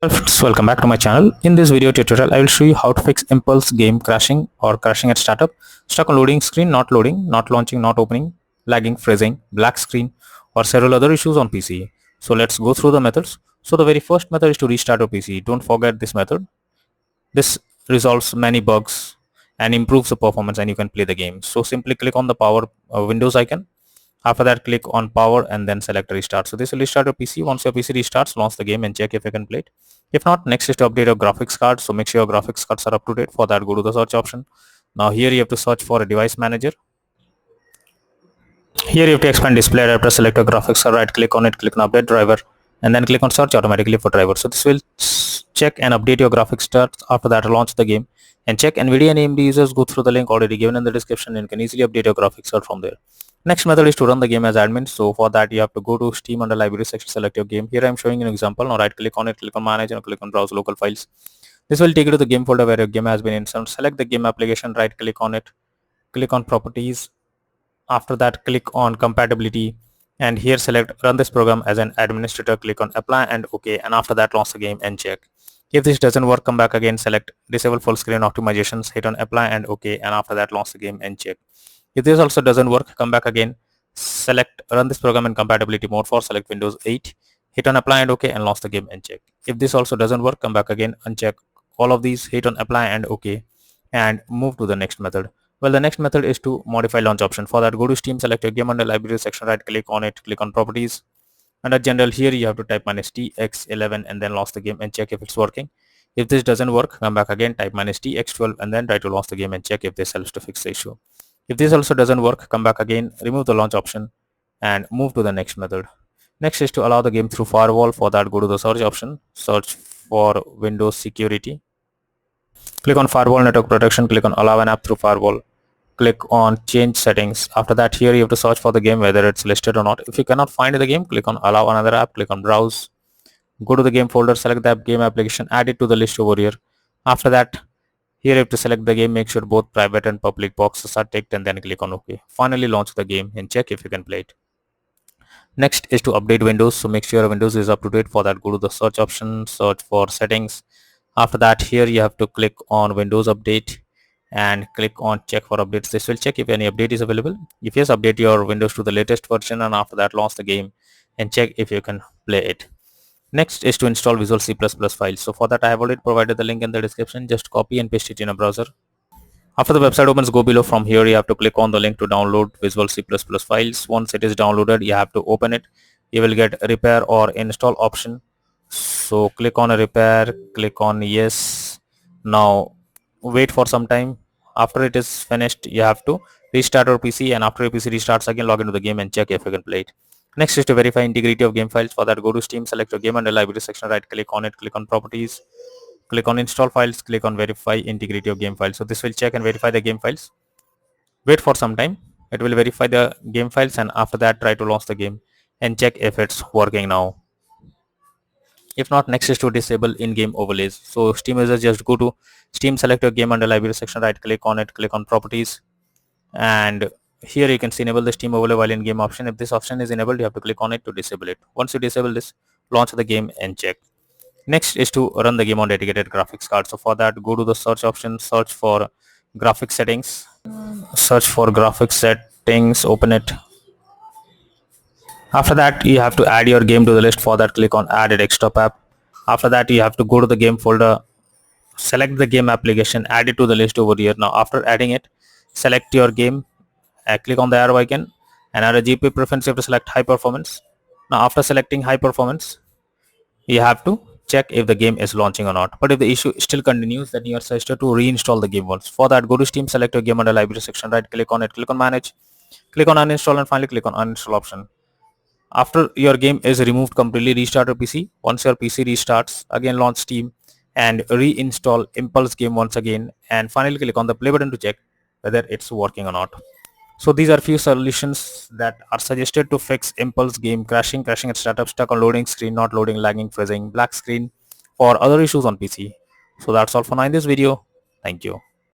Friends, welcome back to my channel. In this video tutorial, I will show you how to fix impulse game crashing or crashing at startup, stuck on loading screen, not loading, not launching, not opening, lagging, freezing, black screen, or several other issues on PC. So let's go through the methods. So the very first method is to restart your PC. Don't forget this method. This resolves many bugs and improves the performance and you can play the game. So simply click on the power Windows icon. After that, click on power and then select restart. So this will restart your PC. Once your PC restarts, launch the game and check if you can play it. If not, next is to update your graphics card. So make sure your graphics cards are up to date. For that, go to the search option. Now here you have to search for a device manager. Here you have to expand display adapter, select your graphics card, right click on it, click on update driver, and then click on search automatically for driver. So this will check and update your graphics cards. After that, launch the game and check NVIDIA and AMD users. Go through the link already given in the description and can easily update your graphics card from there. Next method is to run the game as admin. So for that, you have to go to Steam under library section, select your game. Here I am showing an example. Now right click on it, click on manage and click on browse local files. This will take you to the game folder where your game has been installed. Select the game application, right click on it, click on properties. After that, click on compatibility and here select run this program as an administrator, click on apply and OK, and after that launch the game and check. If this doesn't work, come back again, select disable full screen optimizations, hit on apply and OK, and after that launch the game and check. If this also doesn't work, come back again, select run this program in compatibility mode for select Windows 8, hit on apply and OK and launch the game and check. If this also doesn't work, come back again, uncheck all of these, hit on apply and OK and move to the next method. Well, the next method is to modify launch option. For that, go to Steam, select your game under library section, right click on it, click on properties. Under general, here you have to type -TX11 and then launch the game and check if it's working. If this doesn't work, come back again, type -TX12 and then try to launch the game and check if this helps to fix the issue. If this also doesn't work, come back again, remove the launch option and move to the next method. Next is to allow the game through firewall. For that, go to the search option, search for Windows security. Click on firewall network protection, click on allow an app through firewall. Click on change settings. After that, here you have to search for the game whether it's listed or not. If you cannot find the game, click on allow another app, click on browse, go to the game folder, select the game application, add it to the list over here. After that, here you have to select the game, make sure both private and public boxes are ticked and then click on OK. Finally launch the game and check if you can play it. Next is to update Windows. So make sure your Windows is up to date. For that, go to the search option, search for settings. After that, here you have to click on Windows Update and click on check for updates. This will check if any update is available. If yes, update your Windows to the latest version and after that launch the game and check if you can play it. Next is to install Visual C++ files. So for that, I have already provided the link in the description. Just copy and paste it in a browser. After the website opens, go below. From here you have to click on the link to download Visual C++ files. Once it is downloaded, you have to open it. You will get repair or install option. So click on a repair, click on yes. Now wait for some time. After it is finished, you have to restart your PC and after your PC restarts again, log into the game and check if you can play it. Next is to verify integrity of game files. For that, go to Steam, select your game under library section, right click on it, click on properties, click on install files, click on verify integrity of game files. So this will check and verify the game files. Wait for some time. It will verify the game files and after that try to launch the game and check if it's working now. If not, next is to disable in-game overlays. So Steam users just go to Steam, select your game under library section, right click on it, click on properties, and here you can see enable the Steam overlay while in-game option. If this option is enabled, you have to click on it to disable it. Once you disable this, launch the game and check. Next is to run the game on dedicated graphics card. So for that, go to the search option, search for graphics settings, open it. After that, you have to add your game to the list. For that, click on add a desktop app. After that, you have to go to the game folder, select the game application, add it to the list over here. Now after adding it, select your game, click on the arrow icon and add a GPU preference. You have to select high performance. Now after selecting high performance, you have to check if the game is launching or not. But if the issue still continues, then you are suggested to reinstall the game once. For that, go to Steam, select your game under library section, right click on it, click on manage, click on uninstall and finally click on uninstall option. After your game is removed completely, restart your PC. Once your PC restarts, again launch Steam and reinstall Impulse game once again and finally click on the play button to check whether it's working or not. So these are few solutions that are suggested to fix Impulse game crashing at startup, stuck on loading screen, not loading, lagging, freezing, black screen, or other issues on PC. So that's all for now in this video. Thank you.